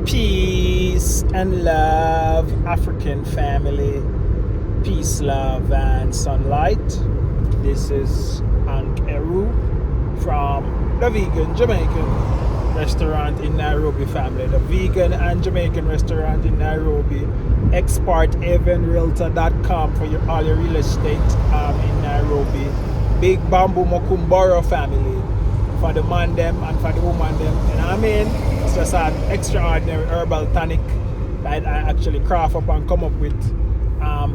Peace and love, African family. Peace, love, and sunlight. This is Hank Eru from the Vegan Jamaican restaurant in Nairobi, family. The Vegan and Jamaican restaurant in Nairobi. Expart, Realtor.com for all your real estate in Nairobi. Big Bamboo Mokumboro family. For the man them and for the woman them. You know what I mean? It's just an extraordinary herbal tonic that I actually craft up and come up with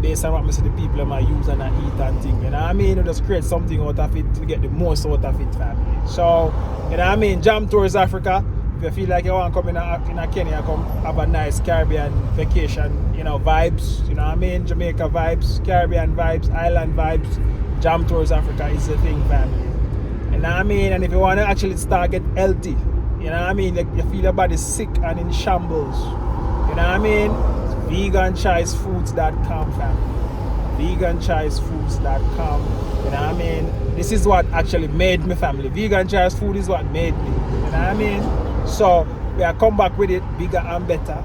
based on what I see the people might use and eat and thing. You know what I mean? You just create something out of it to get the most out of it, family. So, you know what I mean? Jam Tours Africa. If you feel like you want to come in Kenya, come have a nice Caribbean vacation, you know, vibes, you know what I mean? Jamaica vibes, Caribbean vibes, island vibes. Jam Tours Africa is the thing, family. You know what I mean? And if you want to actually start get healthy, you know what I mean? Like you feel your body sick and in shambles. You know what I mean? VeganChoicefoods.com, family. VeganChoicefoods.com. You know what I mean? This is what actually made me, family. Vegan Choice Food is what made me. You know what I mean? So we are come back with it bigger and better.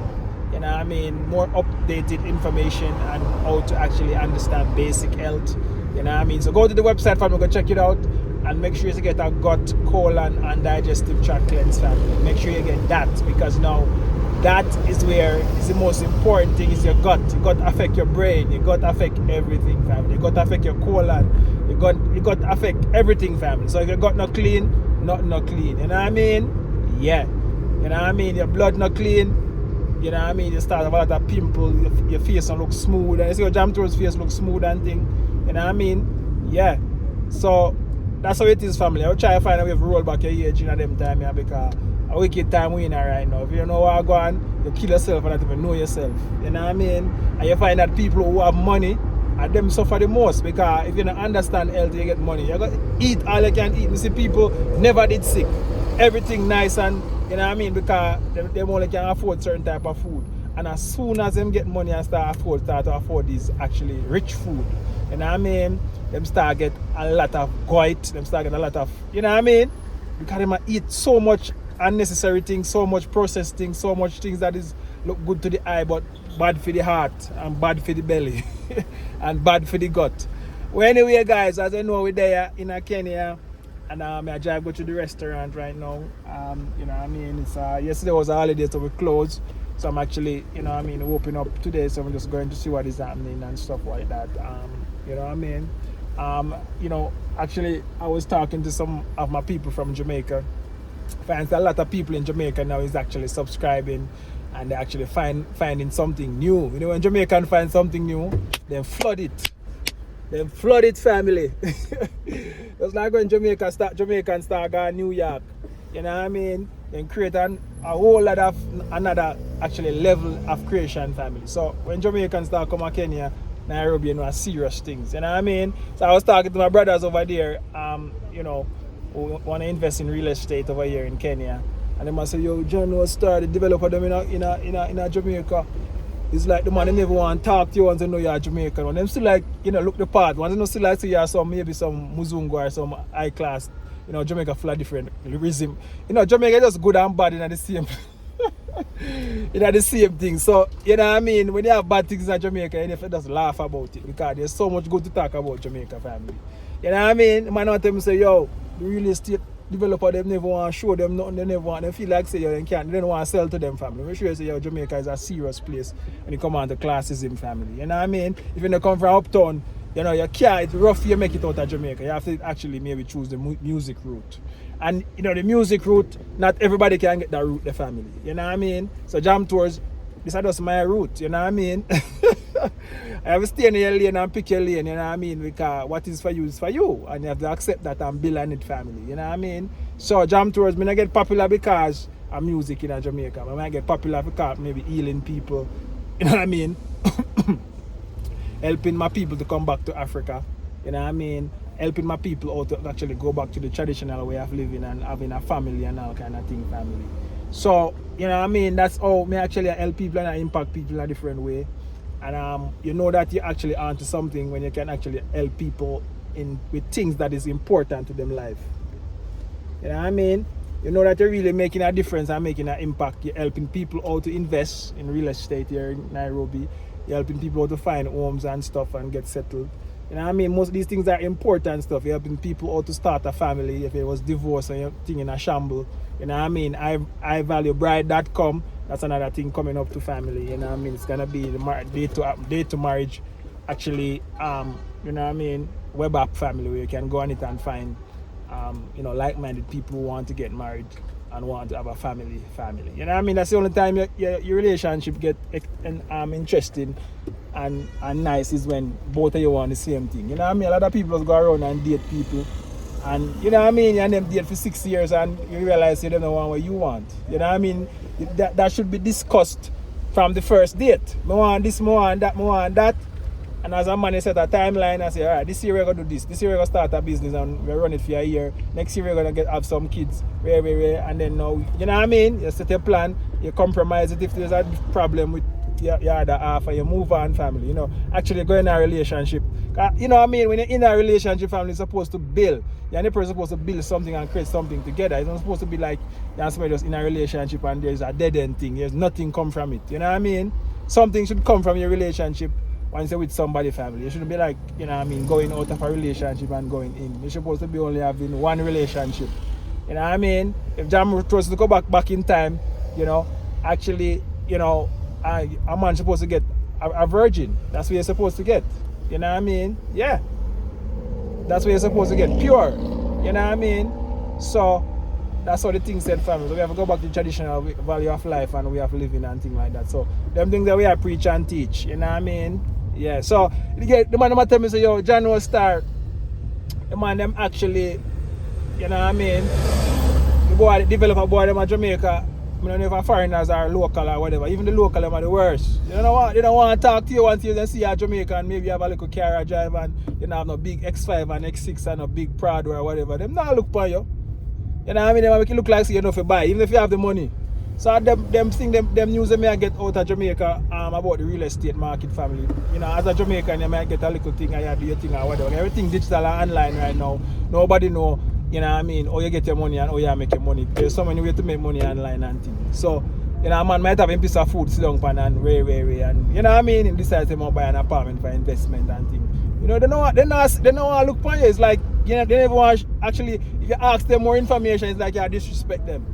You know what I mean? More updated information and how to actually understand basic health. You know what I mean? So go to the website, family, go check it out. And make sure you get a gut, colon, and digestive tract cleanse, family. Make sure you get that, because now that is where is the most important thing, is your gut. Your gut affect your brain, your gut affect everything, family. Your gut affect your colon, your gut affect everything, family. So if your gut not clean, nothing not clean. You know what I mean? Yeah. You know what I mean? Your blood not clean. You know what I mean? You start have a lot of pimples, your face don't look smooth, and you see your Jam Tours face look smooth and thing. You know what I mean? Yeah. So that's how it is, family. I'll try to find a way to roll back your age in them time here, because a wicked time we're in right now. If you don't know what going on, you kill yourself and not even know yourself. You know what I mean? And you find that people who have money and them suffer the most, because if you don't understand health, you get money. You got to eat all you can eat. You see, people never did sick. Everything nice, and you know what I mean? Because they only can afford certain type of food. And as soon as them get money and start to afford these actually rich food, you know what I mean? Them start get a lot of goit, them start get a lot of, you know what I mean? Because them eat so much unnecessary things, so much processed things, so much things that is look good to the eye but bad for the heart and bad for the belly and bad for the gut. Well, anyway, guys, as I know, we're there in Kenya, and I drive go to the restaurant right now. You know what I mean? It's yesterday was a holiday, so we closed. So I'm actually, you know what I mean, opening up today, so I'm just going to see what is happening and stuff like that. You know what I mean? You know, actually, I was talking to some of my people from Jamaica. Finds a lot of people in Jamaica now is actually subscribing, and they actually finding something new. You know, when Jamaican find something new, then flood it. Then flood it, family. It's like when Jamaican start going New York. You know what I mean? Then create a whole lot of another actually level of creation, family. So when Jamaicans start come to Kenya, Nairobi, you know, serious things. You know what I mean? So I was talking to my brothers over there, you know, who want to invest in real estate over here in Kenya. And they must say, yo, John was started developer them in Jamaica. It's like the man they never want to talk to you once they know you're Jamaican. When them still like, you know, look the part. Once they know still like see you're some maybe some Muzungu or some high class. You know, Jamaica flat different rhythm. You know, Jamaica is just good and bad in the same you know, the same thing. So, you know what I mean? When you have bad things in Jamaica, you have to just laugh about it, because there's so much good to talk about Jamaica, family. You know what I mean? Man want them say, yo, the real estate developer, them never want to show them nothing, they never want, they feel like say, yo, they don't want to sell to them, family. Make sure you say, yo, Jamaica is a serious place when you come on to classism, family. You know what I mean? If you don't come from uptown, you know, you can't, it's rough you make it out of Jamaica. You have to actually maybe choose the music route. And, you know, the music route, not everybody can get that route, the family. You know what I mean? So Jam Tours, this is just my route, you know what I mean? I have to stay in your lane and pick your lane, you know what I mean? Because what is for you is for you. And you have to accept that and build on it, family. You know what I mean? So Jam Tours, may not get popular because of music in Jamaica. I might get popular because maybe healing people. You know what I mean? Helping my people to come back to Africa. You know what I mean? Helping my people out to actually go back to the traditional way of living and having a family and all kind of thing, family. So, you know what I mean? That's how me actually help people and I impact people in a different way. And you know that you actually onto something when you can actually help people with things that is important to them life. You know what I mean? you know that you're really making a difference and making an impact. You're helping people how to invest in real estate here in Nairobi. You're helping people how to find homes and stuff and get settled. You know what I mean? Most of these things are important stuff. You're helping people how to start a family. If it was divorce and you're thinking in a shamble. You know what I mean? I value bride.com. That's another thing coming up to family. You know what I mean? It's gonna be the date to marriage. Actually, you know what I mean? Web app family where you can go on it and find you know, like-minded people who want to get married and want to have a family. You know what I mean? That's the only time your relationship get interesting and nice is when both of you want the same thing. You know what I mean? A lot of people just go around and date people, and you know what I mean? And them date for 6 years and you realize you don't know what you want. You know what I mean? That should be discussed from the first date. I want this, I want that, I want that. And as a man, you set a timeline and say, all right, this year we're going to do this. This year we're going to start a business and we'll run it for a year. Next year we're going to have some kids. And then now, you know what I mean? You set a plan, you compromise it. If there's a problem with your other half and you move on, family, you know. Actually, go in a relationship. You know what I mean? When you're in a relationship, family is supposed to build. You're the person supposed to build something and create something together. It's not supposed to be like you're somebody just in a relationship and there's a dead end thing. There's nothing come from it. You know what I mean? Something should come from your relationship. Once you're with somebody, family, you shouldn't be like, you know what I mean, going out of a relationship and going in. You're supposed to be only having one relationship. You know what I mean? If Jam was to go back in time, you know, actually, you know, a man's supposed to get a virgin. That's what you're supposed to get. You know what I mean? Yeah. That's what you're supposed to get. Pure. You know what I mean? So that's how the thing said, family. So we have to go back to the traditional value of life and we have to live in and things like that. So them things that we have preach and teach. You know what I mean? Yeah, so the man tell me, say, yo, John will start. The man them actually, you know what I mean? The developer boy them at Jamaica, I don't know if a foreigners are local or whatever. Even the local them are the worst. They don't want to talk to you until they see a Jamaican and maybe you have a little car drive and you don't have no big X5 and X6 and a big Prado or whatever. Them not look for you. You know what I mean? They make it look like you know if you buy, even if you have the money. So them news they may get out of Jamaica about the real estate market, family. You know, as a Jamaican, you might get a little thing and you do your thing or whatever. Everything digital and online right now. Nobody know, you know what I mean, how you get your money and how you make your money. There's so many ways to make money online and things. So, you know, a man might have a piece of food, sit down pan and way. And you know what I mean? And decide to buy an apartment for investment and things. You know, they know what look for you. It's like, you know, they never want actually, if you ask them more information, it's like you disrespect them.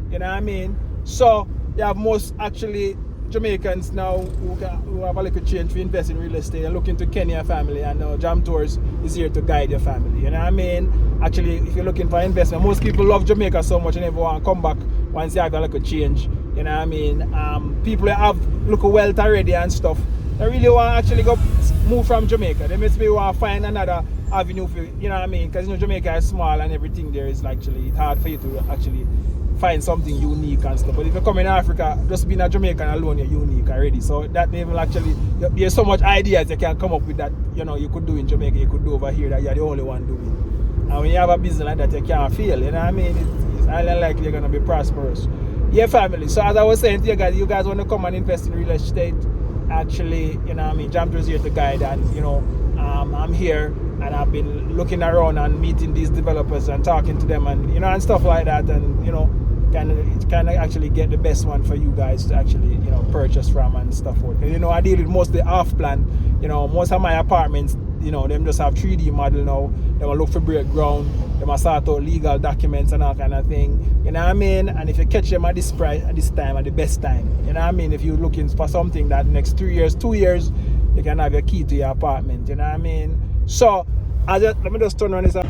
You know what I mean? So you have most actually Jamaicans now who have a little change to invest in real estate and look into Kenya family, and now Jam Tours is here to guide your family. You know what I mean? Actually, if you're looking for investment, most people love Jamaica so much and never want to come back once you have a little change. You know what I mean? People have little wealth already and stuff. They really want to actually go move from Jamaica. They must be want to find another avenue for, you know what I mean? Because you know Jamaica is small and everything there is actually hard for you to actually find something unique and stuff. But if you come in Africa, just being a Jamaican alone, you're unique already. So that even actually, there's so much ideas you can come up with that, you know, you could do in Jamaica, you could do over here that you're the only one doing. And when you have a business like that, you can't fail, you know what I mean? It's highly likely you're going to be prosperous. Yeah, family. So as I was saying to you guys want to come and invest in real estate, actually, you know what I mean, Jam is here to guide, and, you know, I'm here and I've been looking around and meeting these developers and talking to them and, you know, and stuff like that, and, you know, can actually get the best one for you guys to actually, you know, purchase from and stuff. And, you know, I deal with mostly off plan. You know, most of my apartments, you know, them just have 3D model now. They will look for break ground. They must sort out legal documents and all kind of thing. You know what I mean? And if you catch them at this price, at this time, at the best time, you know what I mean? If you're looking for something that next 2 years, you can have your key to your apartment. You know what I mean? So, let me just turn on this up.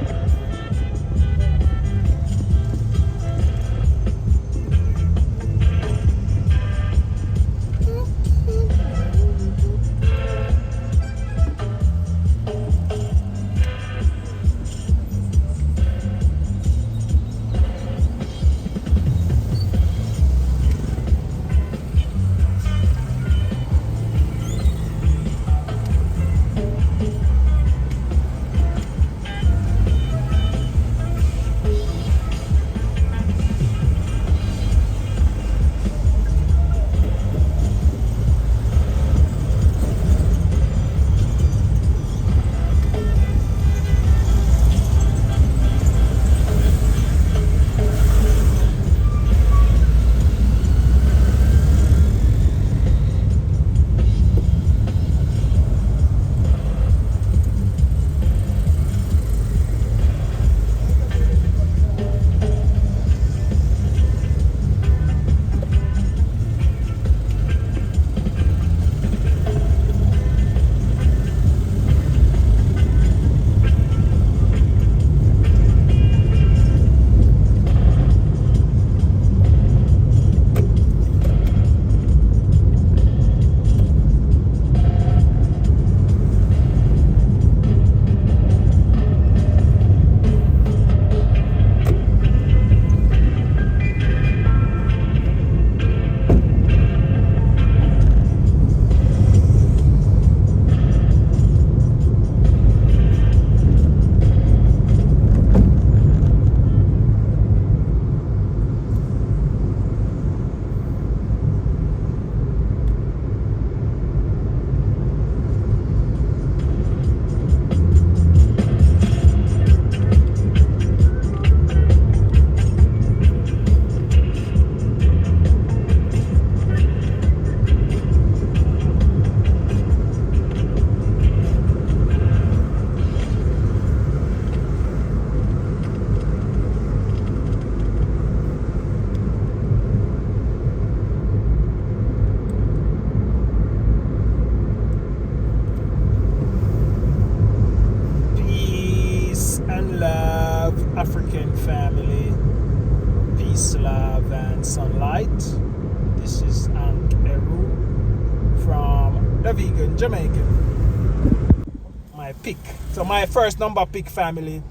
the vegan Jamaican. My pick. So my first number pick family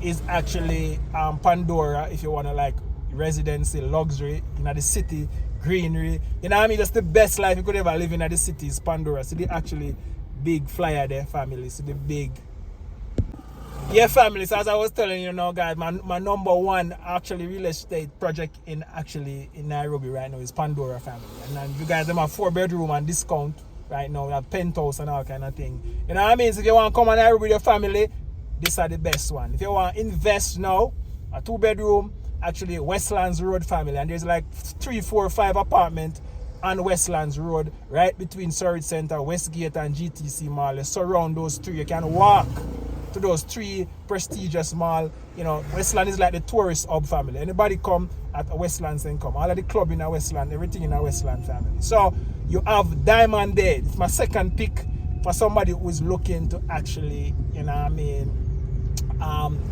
is actually Pandora. If you want to like residency, luxury in the city, greenery, you know what I mean. That's the best life you could ever live in the city is Pandora. So they actually big flyer there family. So the big. Yeah, family. So as I was telling you now, guys, my number one actually real estate project in Nairobi right now is Pandora family. And then you guys have a 4-bedroom and discount right now. We have penthouse and all kind of thing. You know what I mean? So if you want to come on Nairobi with your family, these are the best one. If you want to invest now, a 2-bedroom, actually Westlands Road family. And there's like 3, 4, 5 apartments on Westlands Road, right between Surrey Center, Westgate and GTC Mall. You surround those 3. You can walk to those 3 prestigious mall. You know, Westland is like the tourist hub family. Anybody come at Westland and come. All of the club in a Westland, everything in a Westland family. So you have Diamond there. It's my second pick for somebody who is looking to actually, you know what I mean,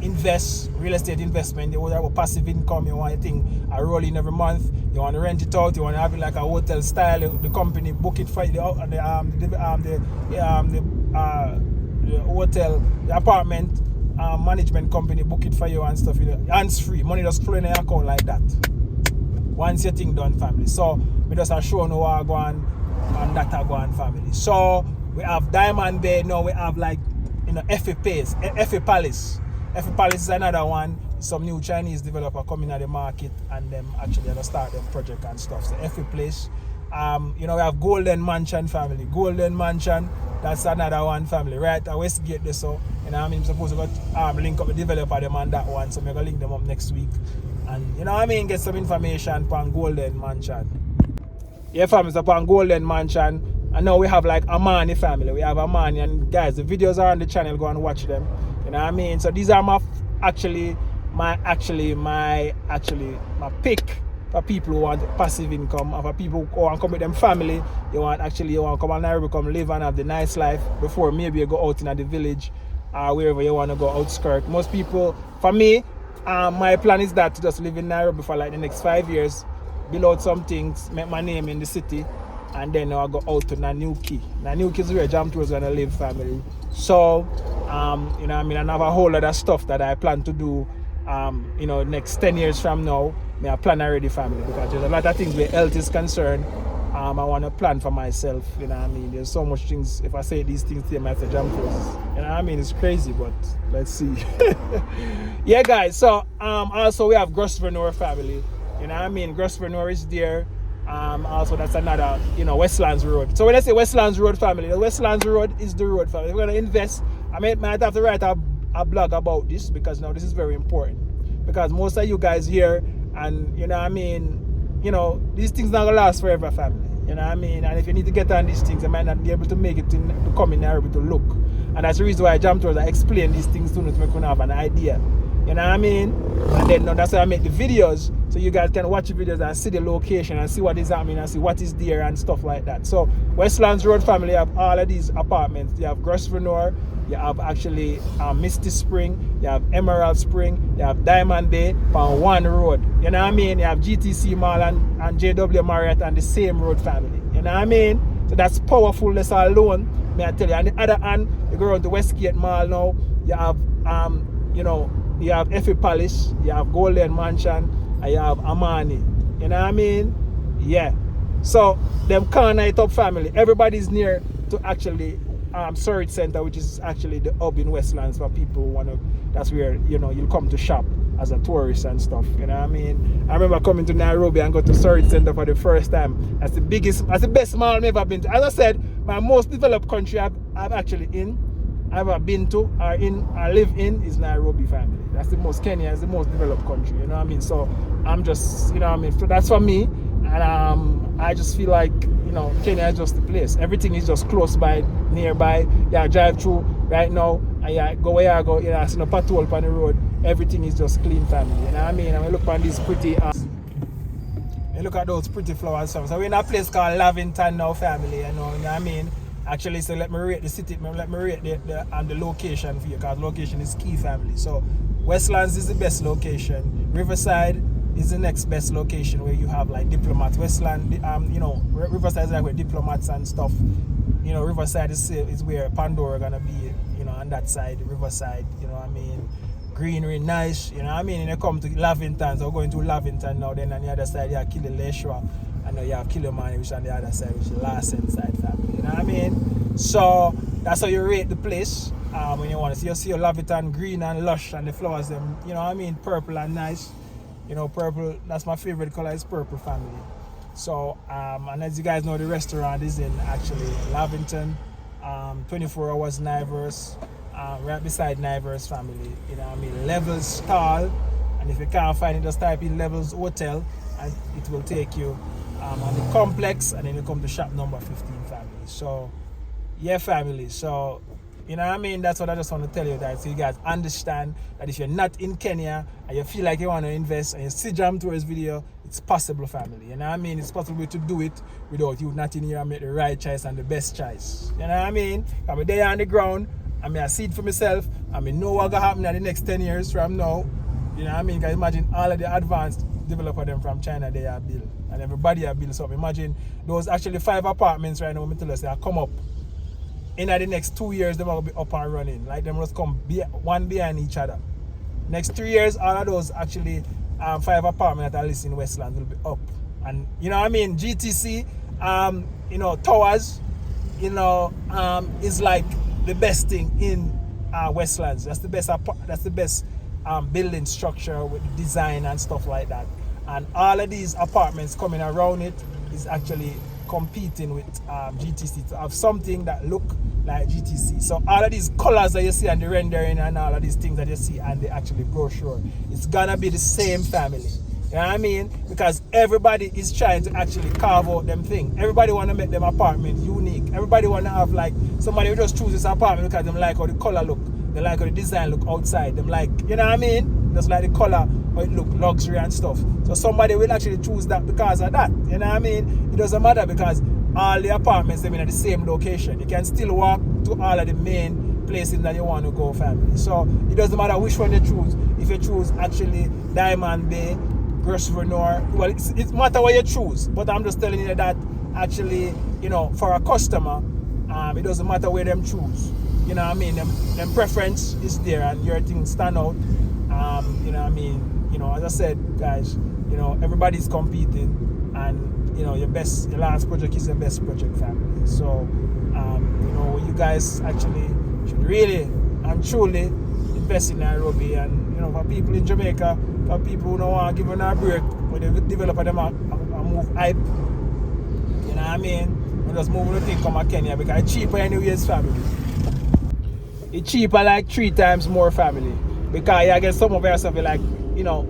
invest, real estate investment. You want to have a passive income, you want a thing, a roll in every month, you want to rent it out, you want to have it like a hotel style, the company book it for you, the hotel, the apartment management company book it for you and stuff, you know, hands free, money just flow in your account like that. Once your thing done, family. So we just are showing how I go on and that I go on, family. So we have Diamond Bay now. We have like, you know, FA Palace. FA Palace is another one. Some new Chinese developer coming at the market and them actually gonna start their project and stuff. So FA Place. You know, we have Golden Mansion family. Golden Mansion, that's another one family, right? At Westgate there, so you know what I mean, I'm supposed to go link up the developer them on that one. So I'm gonna link them up next week. And you know what I mean, get some information on Golden Mansion. Yeah, family, so upon Golden Mansion. And now we have like Amani family. We have Amani, and guys, the videos are on the channel. Go and watch them. You know what I mean? So these are my pick for people who want passive income, and for people who want to come with them family. You want to come on Nairobi, come live and have the nice life before maybe you go out in the village or wherever you want to go outskirt. Most people, for me, my plan is that to just live in Nairobi for like the next 5 years, build out some things, make my name in the city. And then I'll go out to Nanyuki. Nanyuki is where Jamaican is gonna live, family. So, you know what I mean, and I have a whole lot of stuff that I plan to do, you know, next 10 years from now. I plan already, family, because there's a lot of things where health is concerned. I want to plan for myself, you know what I mean. There's so much things, if I say these things to my Jamaican, you know what I mean, it's crazy, but let's see. Yeah, guys, so also we have Grosvenor family, you know what I mean. Grosvenor is there. Also that's another, you know, Westlands Road. So when I say Westlands Road family, the Westlands Road is the road family. If we're going to invest, I might have to write a blog about this, because now this is very important. Because most of you guys here, and you know what I mean, you know, these things not going to last forever, family. You know what I mean? And if you need to get on these things, you might not be able to make it to come in Nairobi to look. And that's the reason why I jumped towards, I explain these things to make you have an idea. You know what I mean? And then that's why I make the videos, so you guys can watch the videos and see the location and see what is happening and see what is there and stuff like that. So Westlands Road family have all of these apartments. You have Grosvenor, you have actually Misty Spring, you have Emerald Spring, you have Diamond Bay on one road. You know what I mean? You have GTC Mall and JW Marriott on the same road, family. You know what I mean? So that's powerfulness alone, may I tell you. On the other hand, you go around to Westgate Mall now, you have you know, you have FA Palace, you have Golden Mansion, and you have Amani. You know what I mean? Yeah. So them corner it up, family. Everybody's near to actually Surrey Center, which is actually the hub in Westlands for people who want to. That's where, you know, you'll come to shop as a tourist and stuff. You know what I mean? I remember coming to Nairobi and go to Surrey Center for the first time. That's the best mall I've ever been to. As I said, my most developed country I've actually ever been to or live in is Nairobi, family. That's the most, Kenya is the most developed country, you know what I mean? So I'm just, you know what I mean, so that's for me. And I just feel like, you know, Kenya is just the place. Everything is just close by, nearby. Yeah, drive through right now, and yeah, go where I go, you know, I see no patrol on the road. Everything is just clean, family, you know what I mean? And we look on these pretty you look at those pretty flowers. So we're in a place called Lavington now, family, you know what I mean? Actually, so let me rate the city, let me rate the location for you, because location is key, family. So Westlands is the best location. Riverside is the next best location, where you have like diplomats. Westland, you know, Riverside is like where diplomats and stuff you know, Riverside is where Pandora gonna be, you know, on that side, Riverside, you know what I mean? Greenery, nice, you know what I mean? And they come to Lavington, so we're going to Lavington now, then on the other side you have Kileleshwa, and now you have Kilomani, which on the other side, which is Larsen side family, you know what I mean? So that's how you rate the place. When you want to see your Lavington green and lush and the flowers them, you know what I mean, purple and nice. You know, purple, that's my favorite color, is purple family. So, and as you guys know, the restaurant is in actually Lavington, 24 hours Nivers, right beside Nivers family. You know what I mean? Levels tall, and if you can't find it, just type in Levels Hotel, and it will take you on the complex, and then you come to shop number 15 family. So, yeah, family. So, you know what I mean? That's what I just want to tell you, that so you guys understand that if you're not in Kenya and you feel like you want to invest and you see Jam Tour's video, it's possible, family. You know what I mean? It's possible to do it without you not in here and make the right choice and the best choice. You know what I mean? I'm there on the ground, I see it for myself, I know what's going to happen in the next 10 years from now. You know what I mean? Because imagine all of the advanced developer them from China, they are built. And everybody are built. So imagine those actually 5 apartments right now, me tell us, they are come up. In the next 2 years, they will be up and running. Like them must come one behind each other. Next 3 years, all of those actually 5 apartments that are listed in Westlands will be up. And you know what I mean? GTC, you know, towers, you know, is like the best thing in Westlands. That's the best building structure with design and stuff like that. And all of these apartments coming around it is actually competing with GTC to have something that look like GTC. So all of these colors that you see on the rendering and all of these things that you see and the actually brochure, it's gonna be the same family. You know what I mean? Because everybody is trying to actually carve out them thing. Everybody want to make them apartment unique. Everybody want to have like somebody who just choose this apartment because them like how the color look. They like how the design look outside. Them like, you know what I mean? Just like the color, how it look, luxury and stuff. So somebody will actually choose that because of that. You know what I mean? It doesn't matter because all the apartments they're in the same location. You can still walk to all of the main places that you want to go, family. So it doesn't matter which one you choose. If you choose actually Diamond Bay, Grosvenor, well, it matter what you choose. But I'm just telling you that actually, you know, for a customer, it doesn't matter where them choose. You know what I mean? Them preference is there and your thing stand out. You know what I mean? You know, as I said, guys, you know, everybody's competing and, you know, your last project is your best project, family. So, you know, you guys actually should really and truly invest in Nairobi. And, you know, for people in Jamaica, for people who don't want to give them a break, when they develop them a move hype, you know what I mean? We just move the thing come to Kenya because it's cheaper anyways, family. It's cheaper like 3 times more, family. Because I guess some of your stuff like, you know,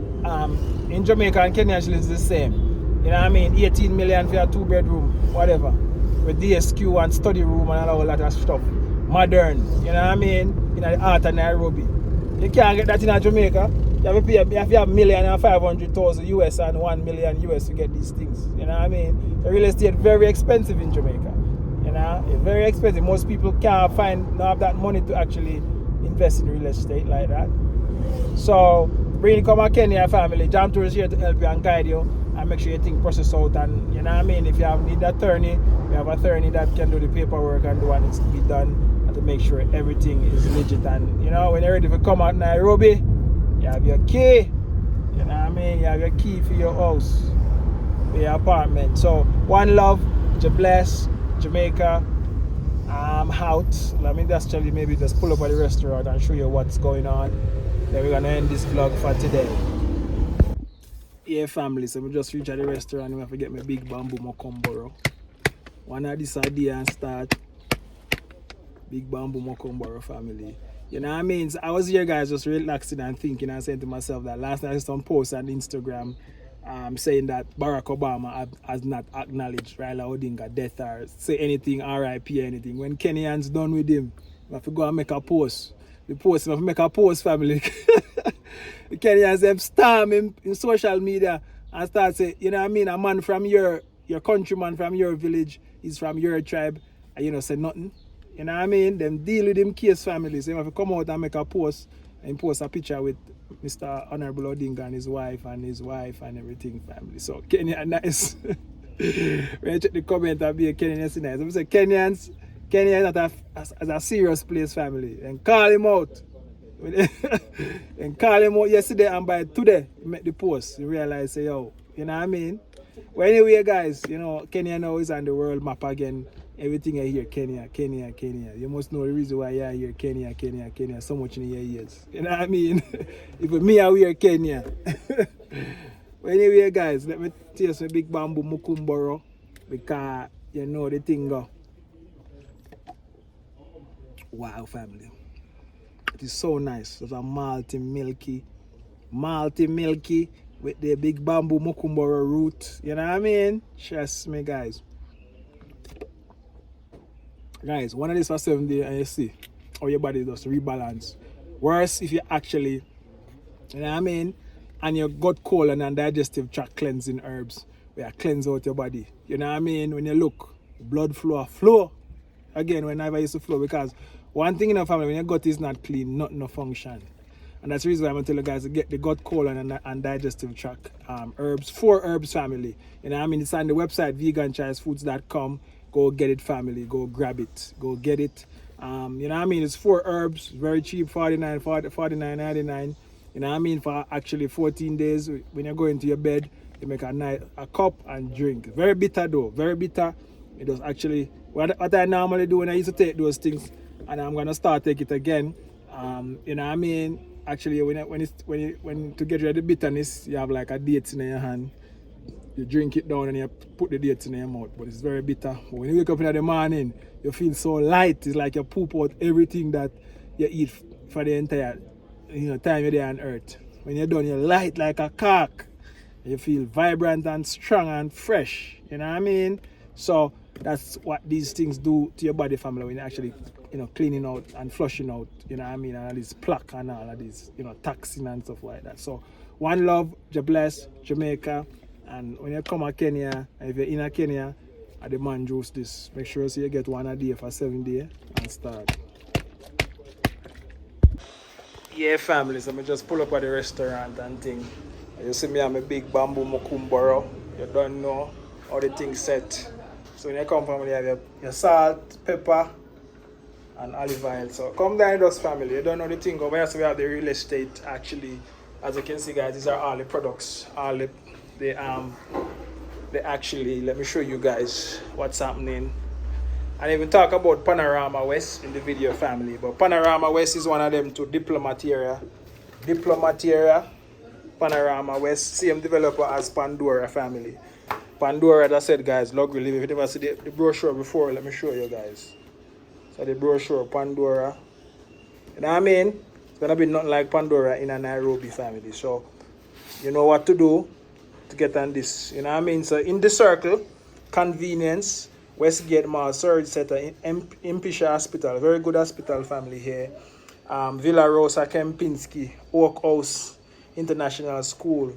in Jamaica and Kenya actually it's the same. You know what I mean? 18 million for a 2-bedroom, whatever. With DSQ and study room and all that stuff. Modern, you know what I mean? In the heart of Nairobi. You can't get that in Jamaica. You have to pay, you have $1,500,000 US and $1 million US to get these things. You know what I mean? The real estate very expensive in Jamaica. You know, it's very expensive. Most people can't don't have that money to actually invest in real estate like that. So bring come a Kenya, family. Jam Tour is here to help you and guide you and make sure you think process out. And you know what I mean? If you need an attorney, we have an attorney that can do the paperwork and do what needs to be done and to make sure everything is legit. And you know, when you're ready to come out Nairobi, you have your key. You know what I mean? You have your key for your house, for your apartment. So one love, you're blessed. Jamaica, out. Let me just tell you, maybe just pull up at the restaurant and show you what's going on. Then we're gonna end this vlog for today. Yeah, family, so we just reached at the restaurant and we have to get my big bamboo mokomboro. One of this idea and start big bamboo mokomboro, family. You know what I mean? So I was here, guys, just relaxing and thinking and saying to myself that last night I saw some post on Instagram saying that Barack Obama has not acknowledged Raila Odinga death or say anything, RIP or anything. When Kenyans done with him, we have to go and make a post. The post, we have to make a post, family. The Kenyans have storm him in social media and start say, you know what I mean, a man from your countryman from your village, is from your tribe, and you know, say nothing. You know what I mean? Them deal with him case, family. So you have to come out and make a post and post a picture with Mr. Honorable Odinga and his wife and everything, family. So Kenya nice. When you check the comment and be a Kenyan, nice. I say Kenyans, Kenya is not as a serious place, family. And call him out. And call him out yesterday, and by today, he make the post. You realize, say, yo, you know what I mean? Well, anyway, guys, you know, Kenya now is on the world map again. Everything I hear, Kenya, Kenya, Kenya. You must know the reason why I hear Kenya, Kenya, Kenya so much in your ears. You know what I mean? If me, I hear Kenya. Well, anyway, guys, let me taste my big bamboo mukumboro, because you know the thing go. Wow, family. It is so nice. It's a malty milky with the big bamboo mukumboro root. You know what I mean? Trust me, guys. Guys, one of these for 7 days and you see how your body does rebalance. Worse if you actually, you know what I mean, and your gut colon and digestive tract cleansing herbs where you cleanse out your body. You know what I mean? When you look, blood flow. Again, whenever I used to flow, because one thing in our family, when your gut is not clean, nothing no function. And that's the reason why I'm going to tell you guys to get the gut colon and digestive tract herbs, 4 herbs family. You know what I mean? It's on the website, veganchoicefoods.com. Go get it, family. Go grab it. Go get it. You know what I mean? It's 4 herbs. Very cheap, $49.99. You know what I mean? For actually 14 days, when you go into your bed, you make a cup and drink. Very bitter though. Very bitter. It does actually, what I normally do when I used to take those things, and I'm going to start take it again. You know what I mean? Actually, when to get rid of the bitterness, you have like a date in your hand. You drink it down and you put the dates in your mouth, but it's very bitter. But when you wake up in the morning, you feel so light. It's like you poop out everything that you eat for the entire time you're there on earth. When you're done, you're light like a cock. You feel vibrant and strong and fresh. You know what I mean? So that's what these things do to your body, family, when you're actually cleaning out and flushing out, you know what I mean, and all this plaque and all of this, toxin and stuff like that. So one love, God bless, Jamaica. And when you come to Kenya, if you're in Kenya, I demand juice this. Make sure you get one a day for 7 days and start. Yeah, family, so I just pull up at the restaurant and thing. You see me, I'm a big bamboo mukumboro. You don't know how the thing set. So when you come from there, you have your salt, pepper, and olive oil. So come down to us, family. You don't know the thing over here, so we have the real estate actually. As you can see, guys, these are all the products, all they actually, let me show you guys what's happening. And even talk about Panorama West in the video, family. But Panorama West is one of them to Diplomat area, Panorama West, same developer as Pandora, family. Pandora, as I said, guys, luxury. If you never see the brochure before, let me show you guys. So the brochure, Pandora. You know what I mean? It's gonna be nothing like Pandora in a Nairobi, family. So you know what to do to get on this. You know what I mean? So in the circle, convenience, Westgate Mall, Surge Center, Impisha Hospital, very good hospital, family here. Villa Rosa Kempinski, Oak House International School,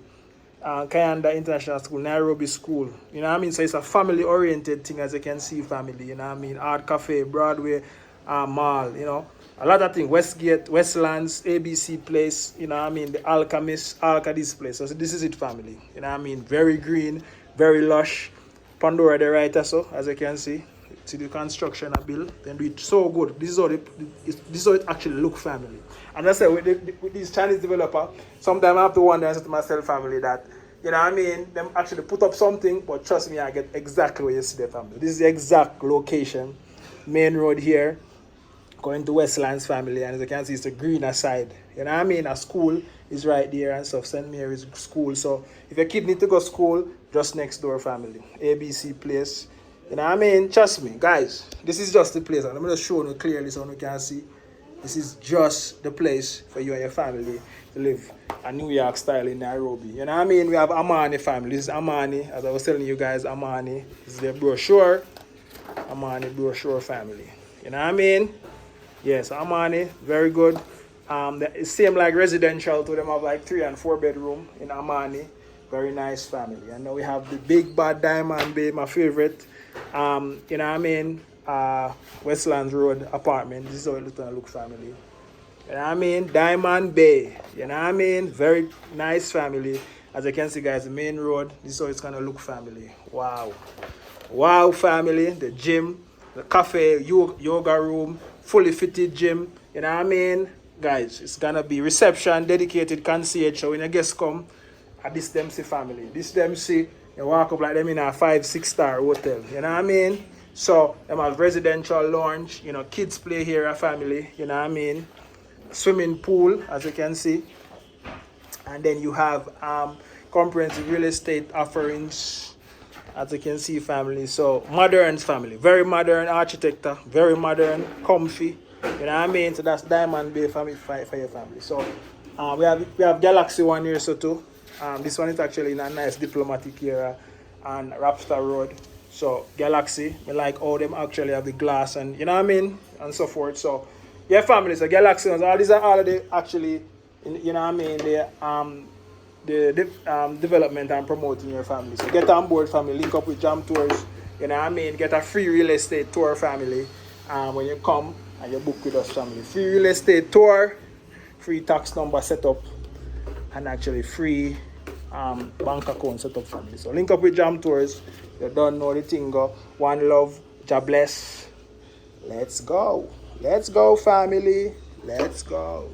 Kayanda International School, Nairobi School. You know what I mean? So it's a family-oriented thing, as you can see, family. You know what I mean? Art Cafe, Broadway Mall, a lot of things. Westgate, Westlands, ABC Place, you know what I mean? The Alchemist, this place. So this is it, family. You know what I mean? Very green, very lush. Pandora the right so, as you can see. See the construction I built. Then do it so good. This is how it actually look, family. And I said with these Chinese developer, sometimes I have to wonder and say to myself, family, that you know what I mean, them actually put up something, but trust me, I get exactly where you see the family. This is the exact location. Main road here, going to Westlands, family, and as you can see, it's the greener side. You know what I mean? A school is right there and stuff. St. Mary's School. So if your kid need to go to school, just next door, family. ABC Place. You know what I mean? Trust me, guys. This is just the place. And I'm just showing you clearly so you can see. This is just the place for you and your family to live a New York style in Nairobi. You know what I mean? We have Amani, family. This is Amani. As I was telling you guys, Amani. This is their brochure. Amani brochure, family. You know what I mean? Yes, Amani, very good. It's same like residential to them, have like 3 and 4 bedroom in Amani. Very nice, family. And now we have the big bad Diamond Bay, my favorite. You know what I mean? Westlands Road apartment. This is how it's gonna look, family. You know what I mean? Diamond Bay. You know what I mean? Very nice, family. As you can see, guys, the main road. This is how it's gonna look, family. Wow. Wow, family. The gym. the cafe, yoga room, fully fitted gym. You know what I mean? Guys, it's gonna be reception, dedicated concierge. So when your guests come, at this Dempsey family. This Dempsey, you walk up like them in a 5-6 star hotel. You know what I mean? So them have residential lounge, you know, kids play here, a family, you know what I mean? Swimming pool, as you can see. And then you have comprehensive real estate offerings, as you can see, family. So modern family, very modern architecture, very modern, comfy. You know what I mean? So that's Diamond Bay family for your family. So we have Galaxy one here, so too. This one is actually in a nice diplomatic area on Rapstar Road. So Galaxy, I like all them actually have the glass and you know what I mean, and so forth. So yeah, family. So Galaxy, all these are all of the actually, you know what I mean, the development and promoting your family. So get on board, family. Link up with Jam Tours. You know what I mean. Get a free real estate tour, family. When you come and you book with us, family. Free real estate tour, free tax number setup, and actually free bank account setup, family. So link up with Jam Tours. You don't know the thing. Go. One love. God bless. Let's go. Let's go, family. Let's go.